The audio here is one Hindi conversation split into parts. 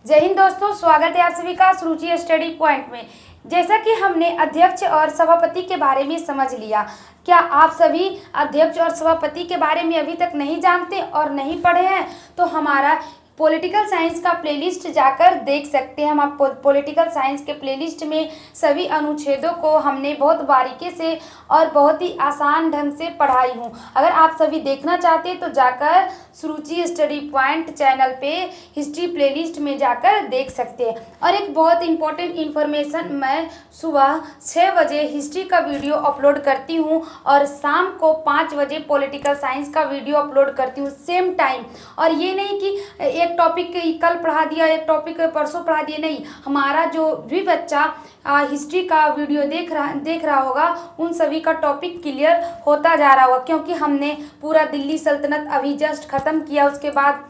जय हिंद दोस्तों, स्वागत है आप सभी का सुरुचि स्टडी पॉइंट में। जैसा कि हमने अध्यक्ष और सभापति के बारे में समझ लिया, क्या आप सभी अध्यक्ष और सभापति के बारे में अभी तक नहीं जानते और नहीं पढ़े हैं? तो हमारा पॉलिटिकल साइंस का प्लेलिस्ट जाकर देख सकते हैं। हम आप पॉलिटिकल साइंस के प्लेलिस्ट में सभी अनुच्छेदों को हमने बहुत बारीकी से और बहुत ही आसान ढंग से पढ़ाई हूँ। अगर आप सभी देखना चाहते हैं तो जाकर सुरुचि स्टडी पॉइंट चैनल पे हिस्ट्री प्लेलिस्ट में जाकर देख सकते हैं। और एक बहुत इंपॉर्टेंट इन्फॉर्मेशन, मैं सुबह 6 बजे हिस्ट्री का वीडियो अपलोड करती हूँ और शाम को 5 बजे पॉलिटिकल साइंस का वीडियो अपलोड करती हूँ सेम टाइम। और ये नहीं कि एक टॉपिक कल पढ़ा दिया, एक टॉपिक परसों पढ़ा दिया, नहीं। हमारा जो भी बच्चा हिस्ट्री का वीडियो देख रहा होगा उन सभी का टॉपिक क्लियर होता जा रहा होगा, क्योंकि हमने पूरा दिल्ली सल्तनत अभी जस्ट ख़त्म किया। उसके बाद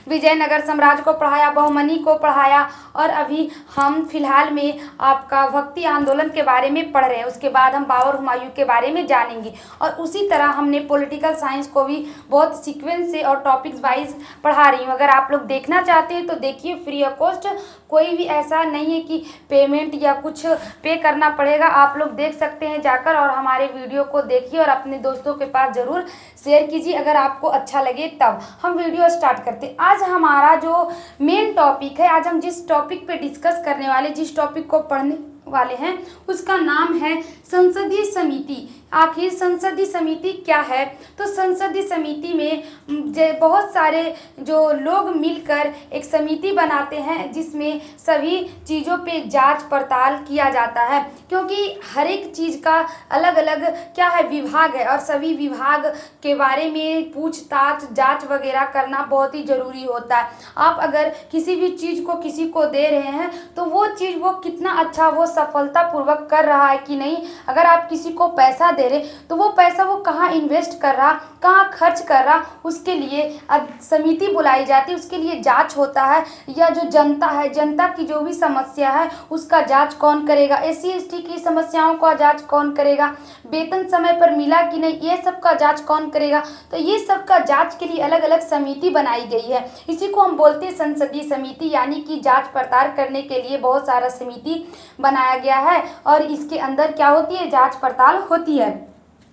विजयनगर साम्राज्य को पढ़ाया, बहुमनी को पढ़ाया और अभी हम फिलहाल में आपका भक्ति आंदोलन के बारे में पढ़ रहे हैं। उसके बाद हम बाबर हुमायूं के बारे में जानेंगे। और उसी तरह हमने पॉलिटिकल साइंस को भी बहुत सीक्वेंस से और टॉपिक्स वाइज पढ़ा रही हूँ। अगर आप लोग देखना चाहते हैं तो देखिए, फ्री ऑफ कॉस्ट, कोई भी ऐसा नहीं है कि पेमेंट या कुछ पे करना पड़ेगा। आप लोग देख सकते हैं जाकर और हमारे वीडियो को देखिए और अपने दोस्तों के पास ज़रूर शेयर कीजिए अगर आपको अच्छा लगे। तब हम वीडियो स्टार्ट करते हैं। आज हमारा जो मेन टॉपिक है, आज हम जिस टॉपिक पे डिस्कस करने वाले, जिस टॉपिक को पढ़ने वाले हैं, उसका नाम है संसदीय समिति। आखिर संसदीय समिति क्या है? तो संसदीय समिति में बहुत सारे जो लोग मिलकर एक समिति बनाते हैं जिसमें सभी चीज़ों पे जांच पड़ताल किया जाता है, क्योंकि हर एक चीज़ का अलग अलग क्या है, विभाग है। और सभी विभाग के बारे में पूछताछ जांच वगैरह करना बहुत ही ज़रूरी होता है। आप अगर किसी भी चीज़ को किसी को दे रहे हैं तो वो चीज़ वो कितना अच्छा, वो सफलतापूर्वक कर रहा है कि नहीं। अगर आप किसी को पैसा दे रहे तो वो पैसा वो कहाँ इन्वेस्ट कर रहा, कहाँ खर्च कर रहा, उसके लिए समिति बुलाई जाती है, उसके लिए जांच होता है। या जो जनता है, जनता की जो भी समस्या है उसका जांच कौन करेगा, एससी एसटी की समस्याओं का जांच कौन करेगा, वेतन समय पर मिला कि नहीं, ये सब का जांच कौन करेगा। तो ये सब का जांच के लिए अलग अलग समिति बनाई गई है। इसी को हम बोलते हैं संसदीय समिति, यानी कि जांच पड़ताल करने के लिए बहुत सारा समिति बनाया गया है और इसके अंदर क्या होती है, जांच पड़ताल होती है।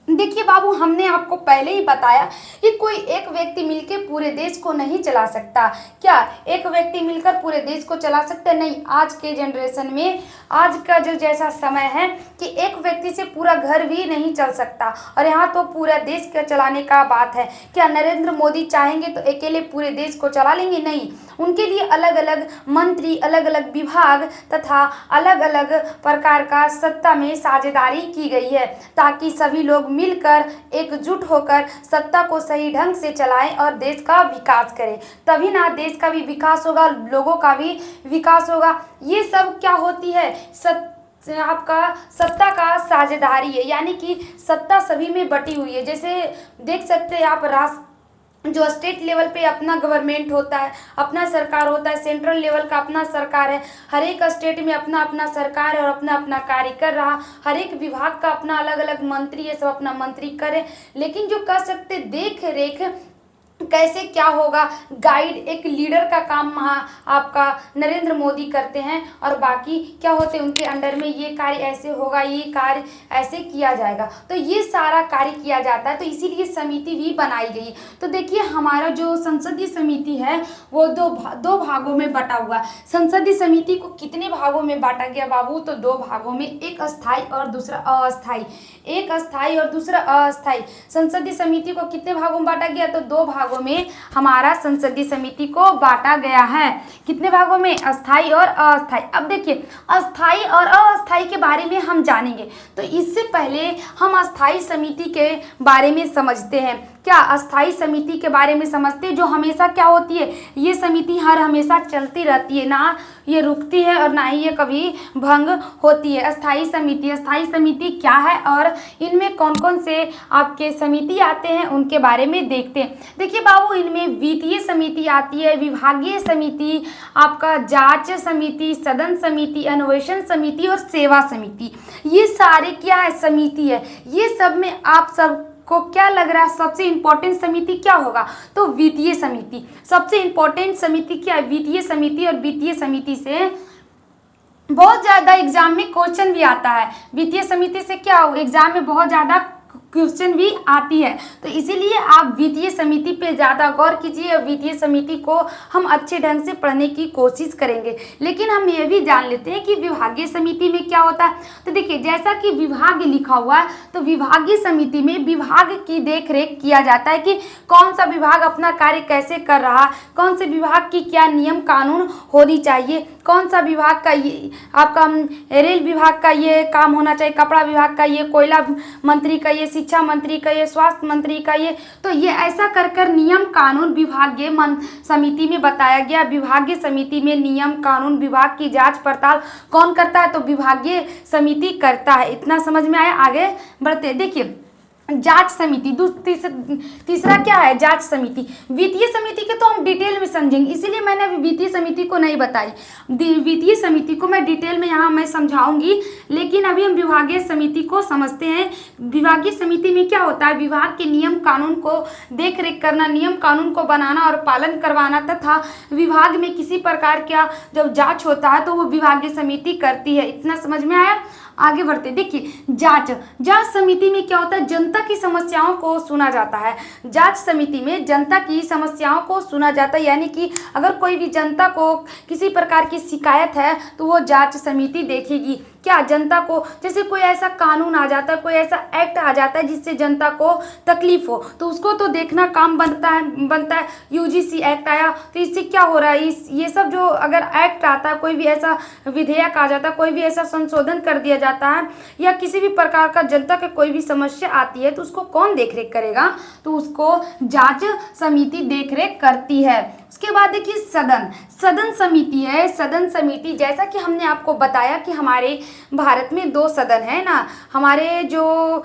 देखिए बाबू, हमने आपको पहले ही बताया कि कोई एक व्यक्ति मिलकर पूरे देश को नहीं चला सकता। क्या एक व्यक्ति मिलकर पूरे देश को चला सकता है? नहीं। आज के जनरेशन में, आज का जो जैसा समय है कि एक व्यक्ति से पूरा घर भी नहीं चल सकता, और यहाँ तो पूरा देश के चलाने का बात है। क्या नरेंद्र मोदी चाहेंगे तो अकेले पूरे देश को चला लेंगे? नहीं। उनके लिए अलग अलग मंत्री, अलग अलग विभाग तथा अलग अलग प्रकार का सत्ता में साझेदारी की गई है, ताकि सभी लोग मिलकर एकजुट होकर सत्ता को सही ढंग से चलाएं और देश का विकास करें। तभी ना देश का भी विकास होगा, लोगों का भी विकास होगा। ये सब क्या होती है, आपका सत्ता का साझेदारी है, यानी कि सत्ता सभी में बटी हुई है। जैसे देख सकते हैं आप, जो स्टेट लेवल पे अपना गवर्नमेंट होता है, अपना सरकार होता है, सेंट्रल लेवल का अपना सरकार है। हर एक स्टेट में अपना अपना सरकार है और अपना अपना कार्य कर रहा। हर एक विभाग का अपना अलग अलग मंत्री है, सब अपना मंत्री करे। लेकिन जो कर सकते देख रेख कैसे क्या होगा, गाइड, एक लीडर का काम आपका नरेंद्र मोदी करते हैं, और बाकी क्या होते हैं उनके अंडर में, ये कार्य ऐसे होगा, ये कार्य ऐसे किया जाएगा। तो ये सारा कार्य किया जाता है, तो इसीलिए समिति भी बनाई गई। तो देखिए, हमारा जो संसदीय समिति है वो दो भागों में बटा हुआ। संसदीय समिति को कितने भागों में बांटा गया बाबू? तो 2 भागों में, एक अस्थाई और दूसरा अस्थाई। एक अस्थाई और दूसरा अस्थाई। संसदीय समिति को कितने भागों में बांटा गया? तो 2 भागों में हमारा संसदीय समिति को बांटा गया है। कितने भागों में? अस्थाई और अस्थाई। अब देखिए, अस्थाई और अस्थाई के बारे में हम जानेंगे, तो इससे पहले हम अस्थाई समिति के बारे में समझते हैं। क्या अस्थाई समिति के बारे में समझते हैं, जो हमेशा क्या होती है, ये समिति हर हमेशा चलती रहती है, ना ये रुकती है और ना ही ये कभी भंग होती है। अस्थाई समिति क्या है और इनमें कौन कौन से आपके समिति आते हैं उनके बारे में देखते हैं। देखिए बाबू, इनमें वित्तीय समिति आती है, विभागीय समिति, आपका जांच समिति, सदन समिति, अन्वेषण समिति और सेवा समिति। ये सारे क्या है, समिति है। ये सब में आप सब आपको क्या लग रहा है सबसे इम्पोर्टेंट समिति क्या होगा? तो वित्तीय समिति सबसे इम्पोर्टेंट समिति क्या है? वित्तीय समिति। और वित्तीय समिति से बहुत ज़्यादा एग्जाम में क्वेश्चन भी आता है। वित्तीय समिति से क्या हो, एग्जाम में बहुत ज़्यादा क्वेश्चन भी आती है। तो इसीलिए आप वित्तीय समिति पे ज़्यादा गौर कीजिए। वित्तीय समिति को हम अच्छे ढंग से पढ़ने की कोशिश करेंगे। लेकिन हम ये भी जान लेते हैं कि विभागीय समिति में क्या होता है। तो देखिए, जैसा कि विभाग लिखा हुआ है, तो विभागीय समिति में विभाग की देखरेख किया जाता है कि कौन सा विभाग अपना कार्य कैसे कर रहा है, कौन से विभाग की क्या नियम कानून होनी चाहिए, कौन सा विभाग का ये आपका रेल विभाग का ये काम होना चाहिए, कपड़ा विभाग का ये, कोयला मंत्री का ये, शिक्षा मंत्री का ये, स्वास्थ्य मंत्री का ये। तो ये ऐसा कर कर नियम कानून विभागीय समिति में बताया गया। विभागीय समिति में नियम कानून विभाग की जांच पड़ताल कौन करता है? तो विभागीय समिति करता है। इतना समझ में आया? आगे बढ़ते। देखिए, जांच समिति तीसरा क्या है? जांच समिति। वित्तीय समिति के तो हम डिटेल में समझेंगे, इसीलिए मैंने अभी वित्तीय समिति को नहीं बताई। वित्तीय समिति को मैं डिटेल में यहाँ मैं समझाऊंगी, लेकिन अभी हम विभागीय समिति को समझते हैं। विभागीय समिति में क्या होता है? विभाग के नियम कानून को देख रेख करना, नियम कानून को बनाना और पालन करवाना, तथा विभाग में किसी प्रकार का जब जाँच होता है तो वो विभागीय समिति करती है। इतना समझ में आया? आगे बढ़ते। देखिए, जांच समिति में क्या होता है? जनता की समस्याओं को सुना जाता है। जांच समिति में जनता की समस्याओं को सुना जाता है, यानी कि अगर कोई भी जनता को किसी प्रकार की शिकायत है तो वो जांच समिति देखेगी। क्या जनता को, जैसे कोई ऐसा कानून आ जाता है, कोई ऐसा एक्ट आ जाता है जिससे जनता को तकलीफ हो, तो उसको तो देखना काम बनता है। यूजीसी एक्ट आया तो इससे क्या हो रहा है? ये सब जो अगर एक्ट आता है, कोई भी ऐसा विधेयक आ जाता है, कोई भी ऐसा संशोधन कर दिया जाता है, या किसी भी प्रकार का जनता के कोई भी समस्या आती है, तो उसको कौन देखरेख करेगा? तो उसको जांच समिति देखरेख करती है। उसके बाद देखिए, सदन समिति है। सदन समिति, जैसा कि हमने आपको बताया कि हमारे भारत में 2 सदन है ना। हमारे जो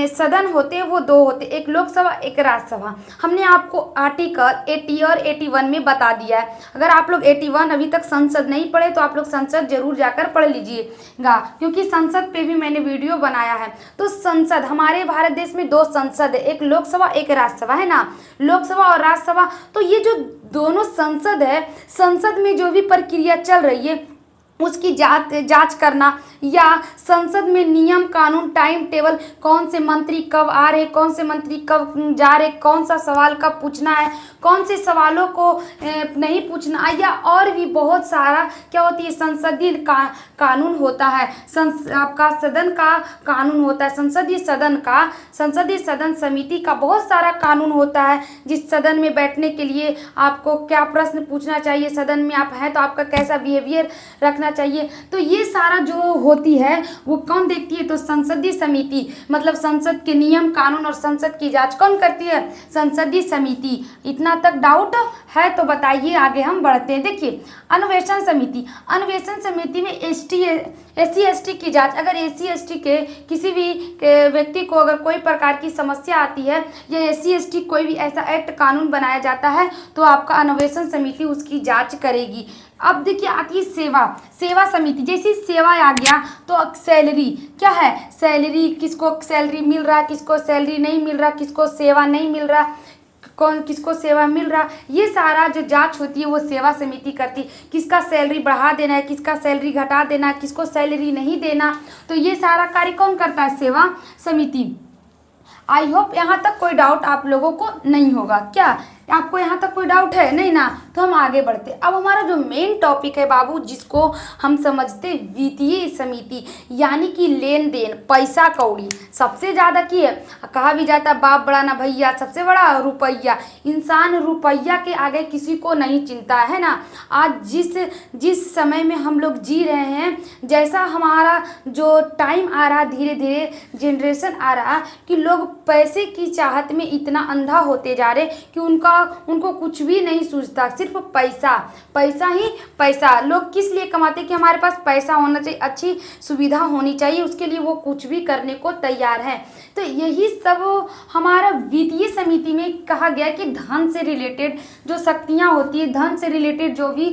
सदन होते हैं वो 2 होते, एक लोकसभा एक राज्यसभा। हमने आपको आर्टिकल 80 और 81 में बता दिया है। अगर आप लोग 81 अभी तक संसद नहीं पढ़े तो आप लोग संसद जरूर जाकर पढ़ लीजिएगा, क्योंकि संसद पे भी मैंने वीडियो बनाया है। तो संसद, हमारे भारत देश में 2 संसद है, एक लोकसभा एक राज्यसभा है ना। लोकसभा और राज्यसभा, तो ये जो दोनों संसद है, संसद में जो भी प्रक्रिया चल रही है उसकी जांच करना, या संसद में नियम कानून टाइम टेबल, कौन से मंत्री कब आ रहे, कौन से मंत्री कब जा रहे, कौन सा सवाल कब पूछना है, कौन से सवालों को नहीं पूछना, या और भी बहुत सारा क्या होती है, संसदीय कानून होता है। आपका सदन का कानून होता है, संसदीय सदन समिति का बहुत सारा कानून होता है। जिस सदन में बैठने के लिए आपको क्या प्रश्न पूछना चाहिए, सदन में आप हैं तो आपका कैसा बिहेवियर रखना चाहिए, तो ये सारा जो होती है वो कौन देखती है? तो संसदीय समिति, मतलब संसद के नियम कानून और संसद की जांच कौन करती है? संसदीय समिति। इतना तक डाउट है तो बताइए, आगे हम बढ़ते हैं। देखिए, अन्वेषण समिति में SC/ST की जांच। अगर SC/ST के किसी भी व्यक्ति को अगर कोई प्रकार की समस्या आती है, या SC/ST कोई भी ऐसा एक्ट कानून बनाया जाता है, तो आपका अन्वेषण समिति उसकी जांच करेगी। अब देखिए, आती है सेवा समिति। जैसे सेवा आ गया तो सैलरी क्या है? सैलरी, किसको सैलरी मिल रहा है, किसको सैलरी नहीं मिल रहा, किसको सेवा नहीं मिल रहा, किसको सेवा मिल रहा, ये सारा जो जांच होती है वो सेवा समिति करती। किसका सैलरी बढ़ा देना है, किसका सैलरी घटा देना है, किसको सैलरी नहीं देना, तो ये सारा कार्य कौन करता है? सेवा समिति। आई होप यहाँ तक कोई डाउट आप लोगों को नहीं होगा। क्या आपको यहाँ तक कोई डाउट है? नहीं ना? तो हम आगे बढ़ते। अब हमारा जो मेन टॉपिक है बाबू, जिसको हम समझते वित्तीय समिति, यानी कि लेन देन, पैसा कौड़ी सबसे ज़्यादा की है। कहा भी जाता बाप बड़ा ना भैया, सबसे बड़ा रुपया। इंसान रुपया के आगे किसी को नहीं चिंता है ना। आज जिस समय में हम लोग जी रहे हैं, जैसा हमारा जो टाइम आ रहा, धीरे धीरे जनरेशन आ रहा, कि लोग पैसे की चाहत में इतना अंधा होते जा रहे कि उनको कुछ भी नहीं सूझता, सिर्फ पैसा ही पैसा। लोग किस लिए कमाते? कि हमारे पास पैसा होना चाहिए, अच्छी सुविधा होनी चाहिए, उसके लिए वो कुछ भी करने को तैयार है। तो यही सब हमारा वित्तीय समिति में कहा गया कि धन से रिलेटेड जो शक्तियाँ होती है, धन से रिलेटेड जो भी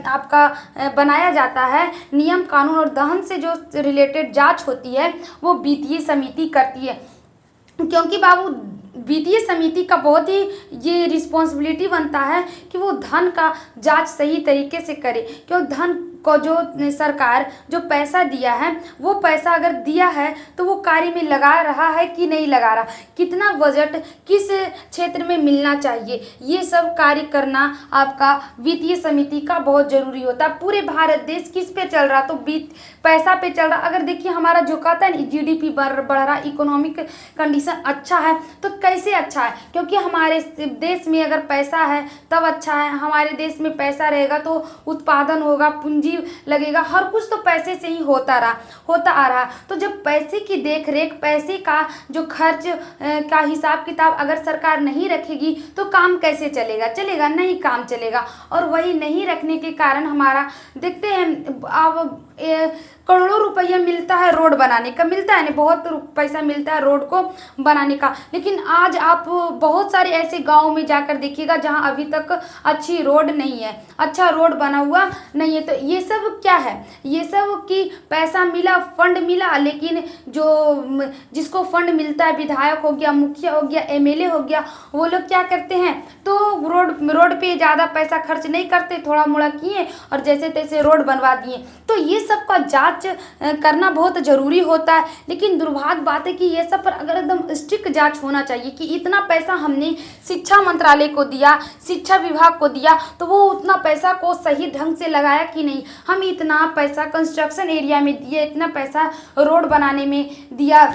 आपका बनाया जाता है नियम कानून, और धन से जो रिलेटेड जाँच होती है वो वित्तीय समिति करती है। क्योंकि बाबू वित्तीय समिति का बहुत ही ये रिस्पॉन्सिबिलिटी बनता है कि वो धन का जांच सही तरीके से करे। क्यों धन को जो सरकार जो पैसा दिया है वो पैसा अगर दिया है तो वो कार्य में लगा रहा है कि नहीं लगा रहा, कितना बजट किस क्षेत्र में मिलना चाहिए, ये सब कार्य करना आपका वित्तीय समिति का बहुत जरूरी होता है। पूरे भारत देश किस पे चल रहा, तो पैसा पे चल रहा। अगर देखिए हमारा जो कहता है जीडीपी बढ़ रहा, इकोनॉमिक कंडीशन अच्छा है, तो कैसे अच्छा है, क्योंकि हमारे देश में अगर पैसा है तब अच्छा है। हमारे देश में पैसा रहेगा तो उत्पादन होगा, पूंजी लगेगा, हर कुछ तो पैसे से ही होता आ रहा। तो जब पैसे की देख रेख, पैसे का जो खर्च का हिसाब किताब अगर सरकार नहीं रखेगी तो काम कैसे चलेगा नहीं काम चलेगा। और वही नहीं रखने के कारण हमारा देखते हैं अब करोड़ों रुपया मिलता है रोड बनाने का, मिलता है ना, बहुत पैसा मिलता है रोड को बनाने का। लेकिन आज आप बहुत सारे ऐसे गांव में जाकर देखिएगा जहां अभी तक अच्छी रोड नहीं है, अच्छा रोड बना हुआ नहीं है। तो ये सब क्या है, ये सब कि पैसा मिला, फंड मिला, लेकिन जो जिसको फंड मिलता है, विधायक हो गया, मुखिया हो गया, एमएलए हो गया, वो लोग क्या करते हैं, तो रोड पे ज़्यादा पैसा खर्च नहीं करते, थोड़ा मोड़ा किए और जैसे तैसे रोड बनवा दिए। तो ये सब का जांच करना बहुत ज़रूरी होता है। लेकिन दुर्भाग्य बात है कि ये सब पर अगर एकदम स्ट्रिक्ट जांच होना चाहिए कि इतना पैसा हमने शिक्षा मंत्रालय को दिया, शिक्षा विभाग को दिया, तो वो उतना पैसा को सही ढंग से लगाया कि नहीं। हम इतना पैसा कंस्ट्रक्शन एरिया में दिए, इतना पैसा रोड बनाने में दिया,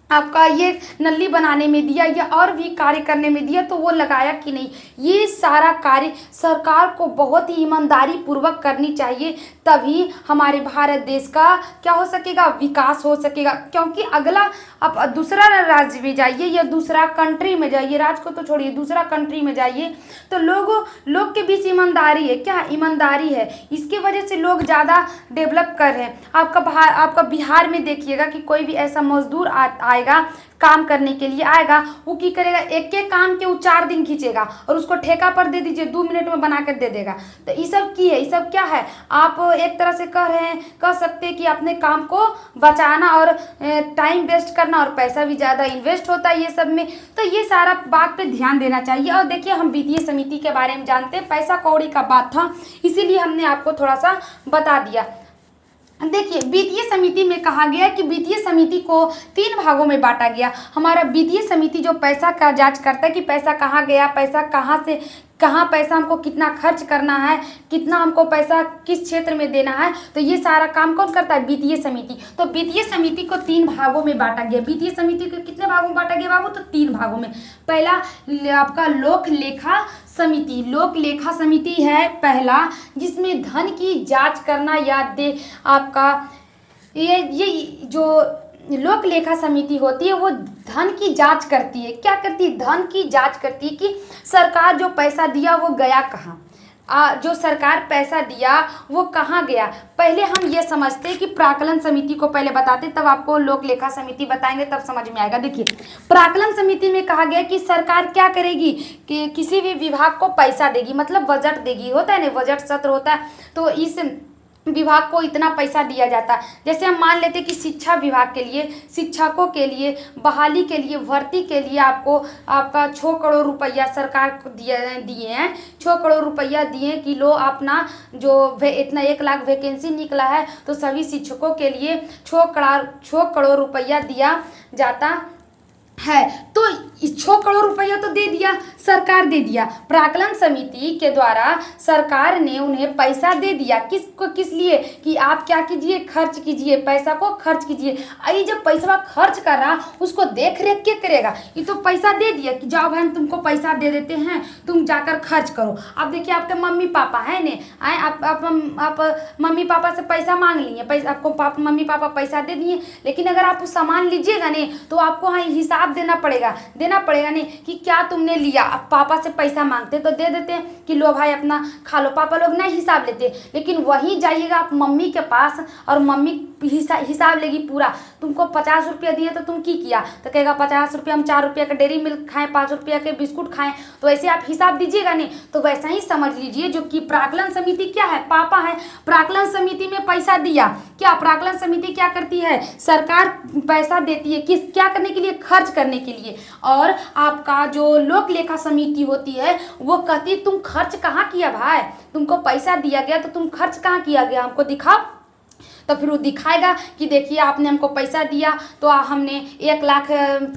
आपका ये नली बनाने में दिया या और भी कार्य करने में दिया, तो वो लगाया कि नहीं। ये सारा कार्य सरकार को बहुत ही ईमानदारी पूर्वक करनी चाहिए, तभी हमारे भारत देश का क्या हो सकेगा, विकास हो सकेगा। क्योंकि अगला आप दूसरा राज्य में जाइए या दूसरा कंट्री में जाइए, राज्य को तो छोड़िए, दूसरा कंट्री में जाइए, तो लोग के बीच ईमानदारी है, क्या ईमानदारी है, इसके वजह से लोग ज़्यादा डेवलप कर रहे हैं। आपका बिहार में देखिएगा कि कोई भी ऐसा मजदूर आएगा, काम करने के लिए आएगा, वो की करेगा, एक एक काम के वो 4 दिन खींचेगा और उसको ठेका पर दे दीजिए, 2 मिनट में बना कर दे देगा। तो ये सब की है, ये सब क्या है, आप एक तरह से कह सकते हैं कि अपने काम को बचाना और टाइम वेस्ट करना, और पैसा भी ज़्यादा इन्वेस्ट होता है ये सब में। तो ये सारा बात पे ध्यान देना चाहिए। और देखिए हम वित्तीय समिति के बारे में जानते हैं, पैसा कौड़ी का बात था, इसीलिए हमने आपको थोड़ा सा बता दिया। देखिए वित्तीय समिति में कहा गया कि वित्तीय समिति को 3 भागों में बांटा गया। हमारा वित्तीय समिति जो पैसा का जांच करता है कि पैसा कहाँ गया, पैसा कहाँ से कहाँ, पैसा हमको कितना खर्च करना है, कितना हमको पैसा किस क्षेत्र में देना है, तो ये सारा काम कौन करता है, वित्तीय समिति। तो वित्तीय समिति को 3 भागों में बांटा गया। वित्तीय समिति को कितने भागों में बांटा गया बाबू, तो 3 भागों में। पहला आपका लोक लेखा समिति, लोक लेखा समिति है पहला, जिसमें धन की जांच करना याद दे आपका, ये जो लोक लेखा समिति होती है वो धन की जांच करती है। क्या करती है, धन की जांच करती है कि सरकार जो पैसा दिया वो गया कहाँ, जो सरकार पैसा दिया वो कहाँ गया। पहले हम ये समझते हैं कि प्राकलन समिति को पहले बताते, तब आपको लोक लेखा समिति बताएंगे, तब समझ में आएगा। देखिए प्राकलन समिति में कहा गया कि सरकार क्या करेगी कि किसी भी विभाग को पैसा देगी, मतलब बजट देगी, होता है ना, बजट सत्र होता है, तो इस विभाग को इतना पैसा दिया जाता है। जैसे हम मान लेते हैं कि शिक्षा विभाग के लिए, शिक्षकों के लिए, बहाली के लिए, भर्ती के लिए आपका 6 करोड़ रुपया सरकार को दिए हैं। 6 करोड़ रुपया दिए कि लो अपना जो इतना 1 लाख वैकेंसी निकला है, तो सभी शिक्षकों के लिए 6 करोड़ रुपया दिया जाता है। तो 6 करोड़ रुपया तो दे दिया, सरकार दे दिया। प्राकलन समिति के द्वारा सरकार ने उन्हें पैसा दे दिया, किस लिए कि आप क्या कीजिए, खर्च कीजिए, पैसा को खर्च कीजिए। आई जब पैसा खर्च कर रहा, उसको देख रेख क्या करेगा, ये तो पैसा दे दिया कि जाओ भाई हम तुमको पैसा दे देते हैं, तुम जाकर खर्च करो। अब देखिए आपके मम्मी पापा है ने आए, आप मम्मी पापा से पैसा मांग लिए, पैसा आपको मम्मी पापा पैसा दे दिए, लेकिन अगर आप सामान लीजिएगा ने तो आपको हाँ हिसाब देना पड़ेगा नहीं कि क्या तुमने लिया। अब पापा से पैसा मांगते तो दे देते हैं कि लो भाई अपना खा लो, पापा लोग नहीं हिसाब लेते। लेकिन वहीं जाइएगा आप मम्मी के पास और मम्मी हिसाब लेगी पूरा। तुमको 50 रुपया दिए तो तुम की किया, तो कहेगा 50 रुपया हम 4 रुपया का डेयरी मिल्क खाएं, 5 रुपया के बिस्कुट खाएं, तो ऐसे आप हिसाब दीजिएगा नहीं। तो वैसा ही समझ लीजिए जो कि प्राक्कलन समिति क्या है, पापा है। प्राक्कलन समिति में पैसा दिया, क्या प्राक्कलन समिति क्या करती है, सरकार पैसा देती है किस क्या करने के लिए, खर्च करने के लिए। और आपका जो लोक लेखा समिति होती है वो कहती है तुम खर्च कहाँ किया भाई, तुमको पैसा दिया गया तो तुम खर्च कहाँ किया गया, हमको दिखाओ। तो फिर वो दिखाएगा कि देखिए आपने हमको पैसा दिया तो हमने 1 लाख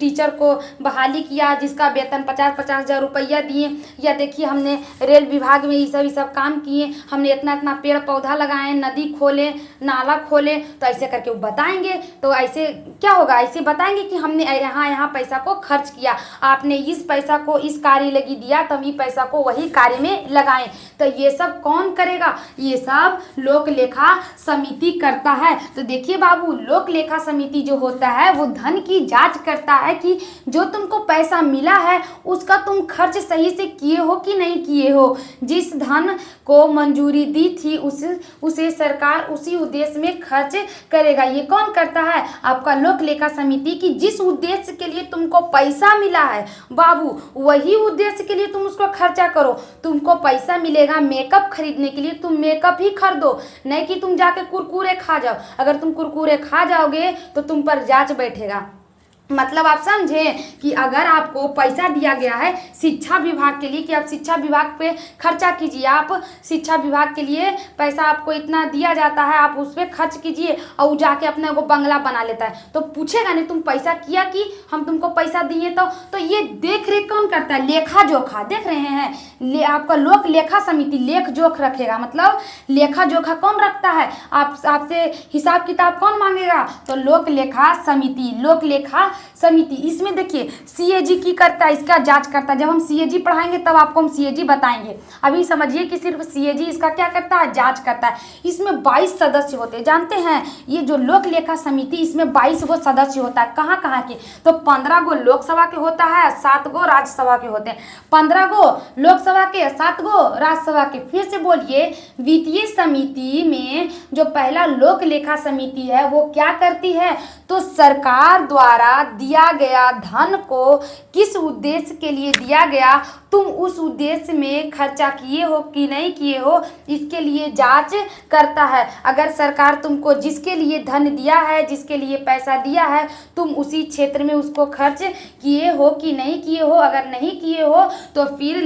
टीचर को बहाली किया जिसका वेतन 50-50 हज़ार रुपया दिए, या देखिए हमने रेल विभाग में ये सब काम किए, हमने इतना पेड़ पौधा लगाए, नदी खोले, नाला खोले। तो ऐसे करके वो बताएंगे। तो ऐसे क्या होगा, ऐसे बताएंगे कि हमने यहाँ पैसा को खर्च किया, आपने इस पैसा को इस कार्य लगी दिया तो हम ये पैसा को वही कार्य में लगाएं। तो ये सब कौन करेगा, ये सब लोक लेखा समिति करता है। तो देखिए बाबू, लोक लेखा समिति जो होता है वो धन की जांच करता है कि जो तुमको पैसा मिला है उसका तुम खर्च सही से किए हो कि नहीं किए हो। जिस धन को मंजूरी दी थी उसे सरकार उसी उद्देश्य में खर्च करेगा। ये कौन करता है, आपका लोक लेखा समिति, की जिस उद्देश्य के लिए तुमको पैसा मिला है बाबू वही उद्देश्य के लिए तुम उसको खर्चा करो। तुमको पैसा मिलेगा मेकअप खरीदने के लिए, तुम मेकअप ही खरीदो, नहीं कि तुम जाके कुरकुरे खा जाओ। अगर तुम कुरकुरे खा जाओगे तो तुम पर जांच बैठेगा। मतलब आप समझे कि अगर आपको पैसा दिया गया है शिक्षा विभाग के लिए कि आप शिक्षा विभाग पे खर्चा कीजिए, आप शिक्षा विभाग के लिए पैसा आपको इतना दिया जाता है, आप उस पर खर्च कीजिए, और वो जाके अपने को बंगला बना लेता है, तो पूछेगा नहीं तुम पैसा किया कि हम तुमको पैसा दिए। तो ये देख रेख कौन करता है, लेखा जोखा, देख रहे हैं, आपका लोक लेखा समिति लेख जोख रखेगा। मतलब लेखा जोखा कौन रखता है, आपसे हिसाब किताब कौन मांगेगा, तो लोक लेखा समिति, लोक लेखा समिति। इसमें देखिए सीएजी की करता है, इसका जांच करता है। जब हम सीएजी पढ़ाएंगे तब आपको हम सीएजी बताएंगे, अभी समझिए कि सिर्फ सीएजी इसका क्या करता है, जांच करता है। इसमें 22 सदस्य होते हैं, जानते हैं ये जो लोक लेखा समिति इसमें 22 गो सदस्य होता है। कहाँ कहाँ के, तो 15 गो लोकसभा के होता है, 7 गो राज्यसभा के होते हैं। 15 गो लोकसभा के, 7 गो राज्यसभा के। फिर से बोलिए, वित्तीय समिति में जो पहला लोक लेखा समिति है वो क्या करती है, तो सरकार द्वारा दिया गया धन को किस उद्देश्य के लिए दिया गया, तुम उस उद्देश्य में खर्चा किए हो कि नहीं किए हो, इसके लिए जांच करता है। अगर सरकार तुमको जिसके लिए धन दिया है, जिसके लिए पैसा दिया है, तुम उसी क्षेत्र में उसको खर्च किए हो कि नहीं किए हो, अगर नहीं किए हो तो फिर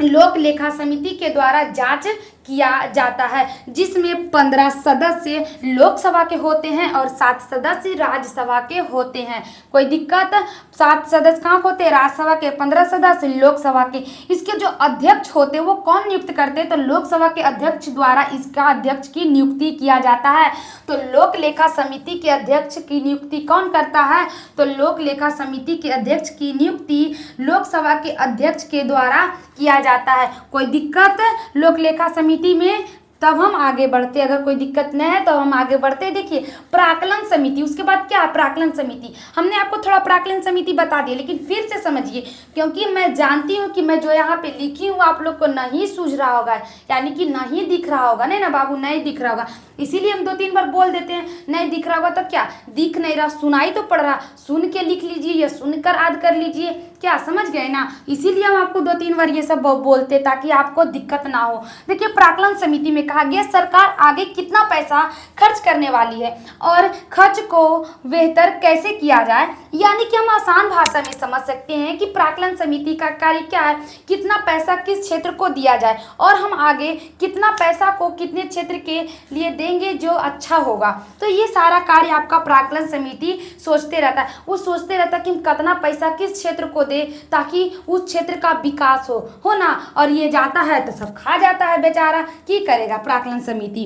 लोक लेखा समिति के द्वारा जांच किया जाता है, जिसमें 15 सदस्य लोकसभा के होते हैं और 7 सदस्य राज्यसभा के होते हैं। कोई दिक्कत, 7 सदस्य कहाँ होते हैं, राज्यसभा के, 15 सदस्य लोकसभा के। इसके जो अध्यक्ष होते हैं वो कौन नियुक्त करते हैं, तो लोकसभा के अध्यक्ष द्वारा इसका अध्यक्ष की नियुक्ति किया जाता है। तो लोक लेखा समिति के अध्यक्ष की नियुक्ति कौन करता है, तो लोक लेखा समिति के अध्यक्ष की नियुक्ति लोकसभा के अध्यक्ष के द्वारा किया जाता है। कोई दिक्कत लोक लेखा समिति में, तब हम आगे बढ़ते। अगर कोई दिक्कत नहीं है तो हम आगे बढ़ते। देखिए प्राक्कलन समिति, उसके बाद क्या है, प्राक्कलन समिति। हमने आपको थोड़ा प्राक्कलन समिति बता दिया, लेकिन फिर से समझिए, क्योंकि मैं जानती हूँ कि मैं जो यहाँ पे लिखी हूँ आप लोग को नहीं सूझ रहा होगा, यानी कि नहीं दिख रहा होगा, नहीं ना बाबू, नहीं दिख रहा होगा, इसीलिए हम 2-3 बार बोल देते हैं। नहीं दिख रहा होगा तो क्या, दिख नहीं रहा, सुनाई तो पड़ रहा, सुन के लिख लीजिए या सुनकर याद कर लीजिए, क्या समझ गए ना। इसीलिए हम आपको 2-3 बार ये सब बोलते ताकि आपको दिक्कत ना हो। देखिए प्राक्कलन समिति में कहा गया सरकार आगे कितना पैसा खर्च करने वाली है और खर्च को बेहतर कैसे किया जाए, यानी कि हम आसान भाषा में समझ सकते हैं कि प्राक्कलन समिति का कार्य क्या है, कितना पैसा किस क्षेत्र को दिया जाए और हम आगे कितना पैसा को कितने क्षेत्र के लिए देंगे जो अच्छा होगा। तो ये सारा कार्य आपका प्राक्कलन समिति सोचते रहता है। वो सोचते रहता है कि हम कितना पैसा किस क्षेत्र को दे ताकि उस क्षेत्र का विकास हो ना। और ये जाता है तो सब खा जाता है बेचारा, की करेगा प्राक्कलन समिति।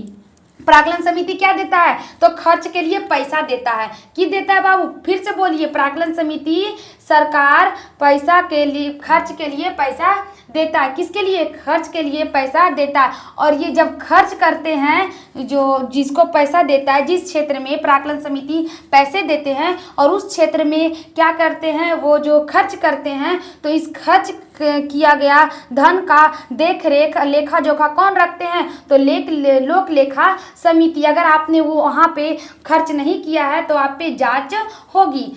प्राक्कलन समिति क्या देता है, तो खर्च के लिए पैसा देता है। कि देता है बाबू, फिर से बोलिए, प्राक्कलन समिति सरकार पैसा के लिए, खर्च के लिए पैसा देता है, किसके लिए, खर्च के लिए पैसा देता है। और ये जब खर्च करते हैं, जो जिसको पैसा देता है, जिस क्षेत्र में प्राक्कलन समिति पैसे देते हैं और उस क्षेत्र में क्या करते हैं, वो जो खर्च करते हैं, तो इस खर्च किया गया धन का देख रेख लेखा जोखा कौन रखते हैं, तो लोक लेखा समिति। अगर आपने वो वहाँ पे खर्च नहीं किया है तो आप पे जांच होगी।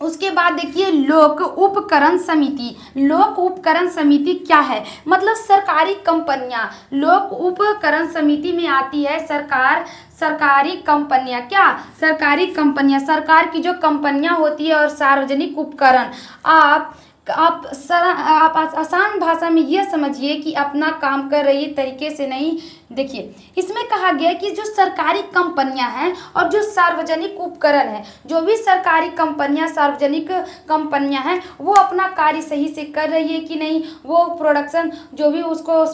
उसके बाद देखिए लोक उपकरण समिति। लोक उपकरण समिति क्या है, मतलब सरकारी कंपनियां लोक उपकरण समिति में आती है। सरकारी कंपनियां, क्या सरकारी कंपनियां, सरकार की जो कंपनियां होती है और सार्वजनिक उपकरण। आप आसान भाषा में ये समझिए कि अपना काम कर रही तरीके से नहीं। देखिए इसमें कहा गया कि जो सरकारी कंपनियां हैं और जो सार्वजनिक उपकरण हैं, जो भी सरकारी कंपनियां सार्वजनिक कंपनियां हैं, वो अपना कार्य सही से कर रही है कि नहीं, वो प्रोडक्शन जो भी उसको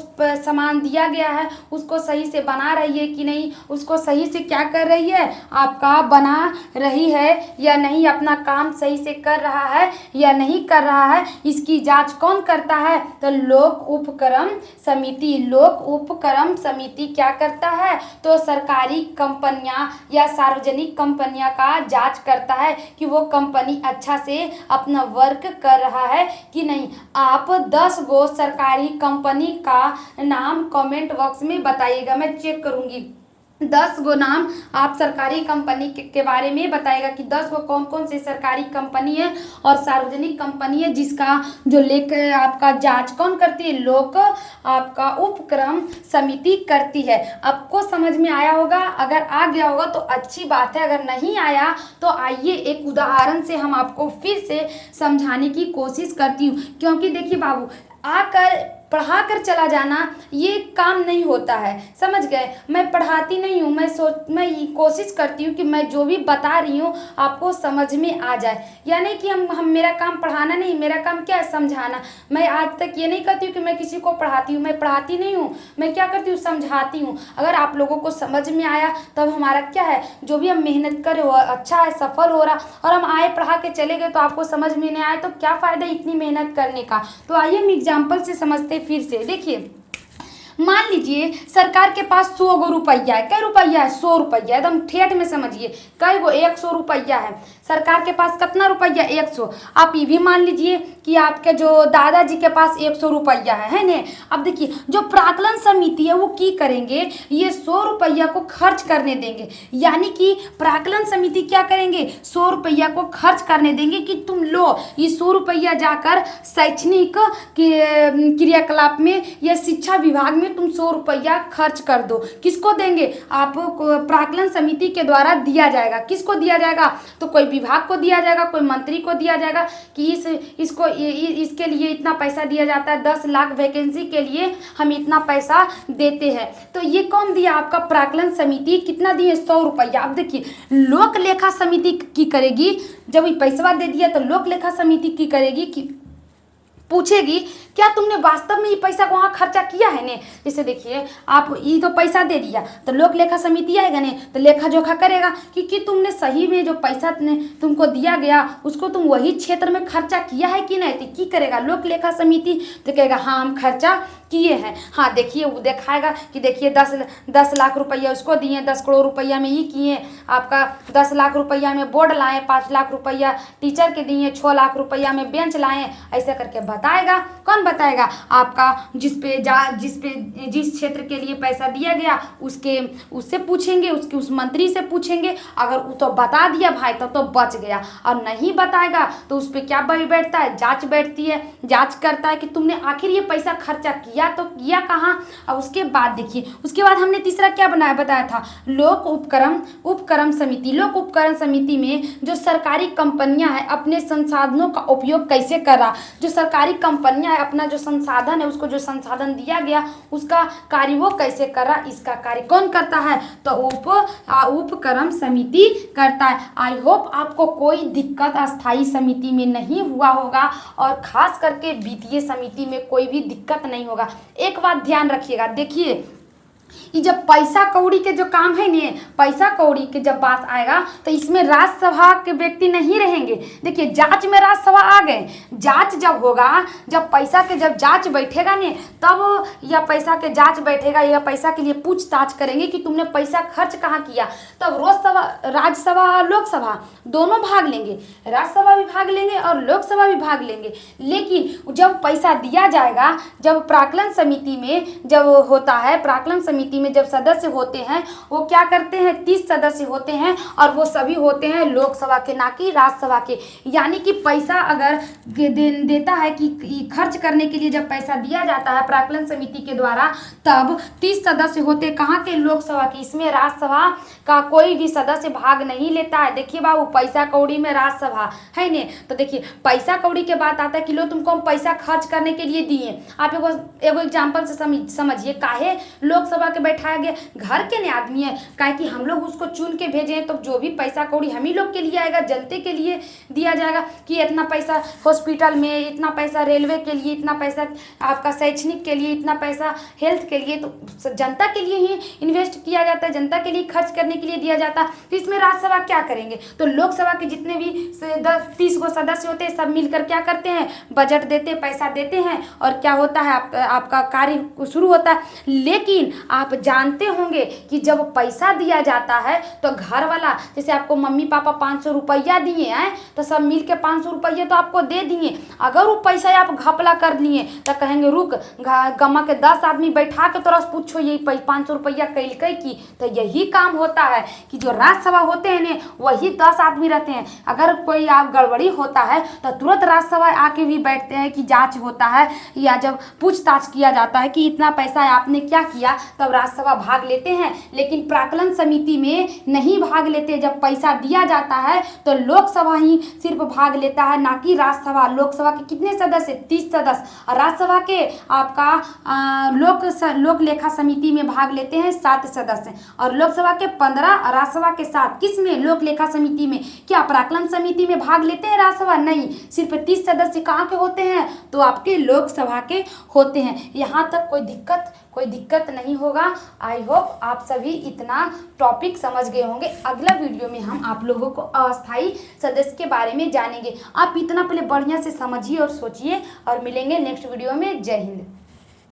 सामान दिया गया है उसको सही से बना रही है कि नहीं, उसको सही से क्या कर रही है, आपका बना रही है या नहीं, अपना काम सही से कर रहा है या नहीं कर रहा है, इसकी जांच कौन करता है, तो लोक उपक्रम समिति। लोक उपक्रम समिति क्या करता है, तो सरकारी कंपनियां या सार्वजनिक कंपनियां का जांच करता है कि वो कंपनी अच्छा से अपना वर्क कर रहा है कि नहीं। आप 10 गो सरकारी कंपनी का नाम कमेंट बॉक्स में बताइएगा, मैं चेक करूंगी। 10 गो नाम आप सरकारी कंपनी के बारे में बताएगा कि 10 गो कौन कौन से सरकारी कंपनी है और सार्वजनिक कंपनी है, जिसका जो लेकर आपका जांच कौन करती है, लोक आपका उपक्रम समिति करती है। आपको समझ में आया होगा, अगर आ गया होगा तो अच्छी बात है, अगर नहीं आया तो आइए एक उदाहरण से हम आपको फिर से समझाने की कोशिश करती हूँ। क्योंकि देखिए बाबू, आकर पढ़ा कर चला जाना ये काम नहीं होता है, समझ गए। मैं पढ़ाती नहीं हूँ, मैं ये कोशिश करती हूँ कि मैं जो भी बता रही हूँ आपको समझ में आ जाए। यानी कि हम मेरा काम पढ़ाना नहीं, मेरा काम क्या है, समझाना। मैं आज तक ये नहीं कहती हूँ कि मैं किसी को पढ़ाती हूँ, मैं पढ़ाती नहीं हूँ, मैं क्या करती हूँ, समझाती हूँ। अगर आप लोगों को समझ में आया तब हमारा क्या है, जो भी हम मेहनत करें वो अच्छा है, सफल हो रहा। और हम आए पढ़ा के चले गए तो आपको समझ में नहीं आया तो क्या फ़ायदा इतनी मेहनत करने का। तो आइए हम एग्जाम्पल से समझते फिर से। देखिए मान लीजिए सरकार के पास 100 गो रुपया है। क्या रुपया है, 100 रुपया, एकदम ठेठ में समझिए। कई गो, 100 रुपया है सरकार के पास। कितना रुपया, 100। आप ये भी मान लीजिए कि आपके जो दादाजी के पास 100 रुपया है ना। अब देखिए जो प्राक्कलन समिति है वो की करेंगे, ये 100 रुपया को खर्च करने देंगे। यानी कि प्राक्कलन समिति क्या करेंगे, 100 रुपया को खर्च करने देंगे कि तुम लो ये 100 रुपया जाकर शैक्षणिक क्रियाकलाप में या शिक्षा विभाग में तुम 100 रुपया खर्च कर दो। किसको देंगे, आपको प्राक्कलन समिति के द्वारा दिया जाएगा। किसको दिया जाएगा, तो कोई विभाग को दिया जाएगा, कोई मंत्री को दिया जाएगा कि इसके लिए इतना पैसा दिया जाता है, 10 लाख वैकेंसी के लिए हम इतना पैसा देते हैं। तो ये कौन दिया, आपका प्राक्कलन समिति। कितना दिए, 100 रुपया। अब देखिए लोक लेखा समिति की करेगी, जब ये पैसा दे दिया तो लोक लेखा समिति की करेगी कि पूछेगी क्या तुमने वास्तव में ये पैसा को वहाँ खर्चा किया है ने। जैसे देखिए आप ये तो पैसा दे दिया तो लोक लेखा समिति आएगा ने, तो लेखा जोखा करेगा कि तुमने सही में जो पैसा तुमको दिया गया उसको तुम वही क्षेत्र में खर्चा किया है कि नहीं। तो की करेगा लोक लेखा समिति, तो कहेगा हाँ हम खर्चा किए हैं। हाँ देखिए वो दिखाएगा कि देखिए 10 लाख रुपया उसको दिए, 10 करोड़ रुपया में ये किए, आपका 10 लाख रुपया में बोर्ड लाए, 5 लाख रुपया टीचर के दिए, 6 लाख रुपया में बेंच लाए। ऐसा करके बताएगा। कौन बताएगा, आपका जिस क्षेत्र के लिए पैसा दिया गया उससे पूछेंगे, उस मंत्री से पूछेंगे। अगर वो तो बता दिया भाई तो बच गया, और नहीं बताएगा तो उस पर क्या बैठता है, जांच बैठती है। जांच करता है कि तुमने आखिर ये पैसा खर्चा किया तो किया कहाँ। और उसके बाद देखिए, उसके बाद हमने तीसरा क्या बताया था, लोक उपक्रम समिति। लोक उपक्रम समिति में जो सरकारी कंपनियां हैं अपने संसाधनों का उपयोग कैसे कर रहा, जो सरकारी कंपनियां हैं अपना जो संसाधन है उसको जो संसाधन दिया गया उसका कार्य वो कैसे कर रहा, इसका कार्य कौन करता है, तो उपक्रम समिति करता है। आई होप आपको कोई दिक्कत अस्थायी समिति में नहीं हुआ होगा और खास करके वित्तीय समिति में कोई भी दिक्कत नहीं होगा। एक बात ध्यान रखिएगा, देखिए ये जब पैसा कौड़ी के जो काम है नहीं, पैसा कौड़ी के जब बात आएगा तो इसमें राज्यसभा के व्यक्ति नहीं रहेंगे। देखिए जांच में राज्यसभा आ गए, जांच जब होगा, जब पैसा के जब जांच बैठेगा नहीं, तब यह पैसा के जांच बैठेगा, यह पैसा के लिए पूछताछ करेंगे कि तुमने पैसा खर्च कहाँ किया। तब राज्यसभा और लोकसभा दोनों भाग लेंगे, राज्यसभा भी भाग लेंगे और लोकसभा भी भाग लेंगे। लेकिन जब पैसा दिया जाएगा, जब प्राक्कलन समिति में जब होता है, प्राक्कलन समिति में जब सदस्य होते हैं वो क्या करते हैं, 30 सदस्य होते हैं और वो सभी होते हैं लोकसभा के, ना कि राज्यसभा के। यानी कि पैसा अगर देता है कि खर्च करने के लिए जब पैसा दिया जाता है प्राक्कलन समिति के द्वारा, तब 30 सदस्य होते कहाँ के, लोकसभा के। इसमें राज्यसभा का कोई भी सदस्य भाग नहीं लेता है। देखिए बाबू, पैसा कौड़ी में राज्यसभा है ने, तो देखिए पैसा कौड़ी के बात आता है कि लो तुमको हम पैसा खर्च करने के लिए दिए। आप एगो एग्जाम्पल से समझिए, काहे लोकसभा के बैठाया गया, घर के नहीं आदमी है, काहे कि हम लोग उसको चुन के भेजे हैं, तो जो भी पैसा कौड़ी हम ही लोग के लिए आएगा, जनते के लिए दिया जाएगा कि इतना पैसा हॉस्पिटल में, इतना पैसा रेलवे के लिए, इतना पैसा आपका शैक्षणिक के लिए, इतना पैसा हेल्थ के लिए, तो जनता के लिए ही इन्वेस्ट किया जाता है, जनता के लिए खर्च करने के लिए दिया जाता है। तो इसमें राज्यसभा क्या करेंगे, तो लोकसभा के जितने भी 30 गो सदस्य होते हैं सब मिलकर क्या करते हैं, बजट देते, पैसा देते हैं और क्या होता है, आपका कार्य शुरू होता है। लेकिन आप जानते होंगे कि जब पैसा दिया जाता है तो घर वाला, जैसे आपको मम्मी पापा 500 रुपया दिए हैं तो सब मिल के 500 रुपये तो आपको दे दिए। अगर वो पैसा आप घपला कर लिए तो कहेंगे रुक, गमा के 10 आदमी बैठा के तोरा पूछो ये 500 रुपया कैल की। तो यही काम होता है कि जो राज्यसभा होते हैं ने, वही 10 आदमी रहते हैं। अगर कोई आप गड़बड़ी होता है तो तुरंत राज्यसभा आके भी बैठते हैं कि जांच होता है, या जब पूछताछ किया जाता है कि इतना पैसा आपने क्या किया, तब राज्यसभा भाग लेते हैं। लेकिन प्राक्कलन समिति में नहीं भाग लेते। जब पैसा दिया जाता है तो लोकसभा ही सिर्फ भाग लेता है, ना कि राज्यसभा। लोकसभा के कितने सदस्य, 30 सदस्य, और राज्यसभा के आपका लोक लेखा समिति में भाग लेते हैं 7 सदस्य, और लोकसभा के 15 और राज्यसभा के 7। किस में, लोक लेखा समिति में। क्या प्राक्कलन समिति में भाग लेते हैं राज्यसभा? नहीं, सिर्फ 30 सदस्य कहाँ के होते हैं, तो आपके लोकसभा के होते हैं। यहाँ तक कोई दिक्कत नहीं होगा। आई होप आप सभी इतना टॉपिक समझ गए होंगे। अगला वीडियो में हम आप लोगों को अस्थायी सदस्य के बारे में जानेंगे। आप इतना पहले बढ़िया से समझिए और सोचिए, और मिलेंगे नेक्स्ट वीडियो में। जय हिंद।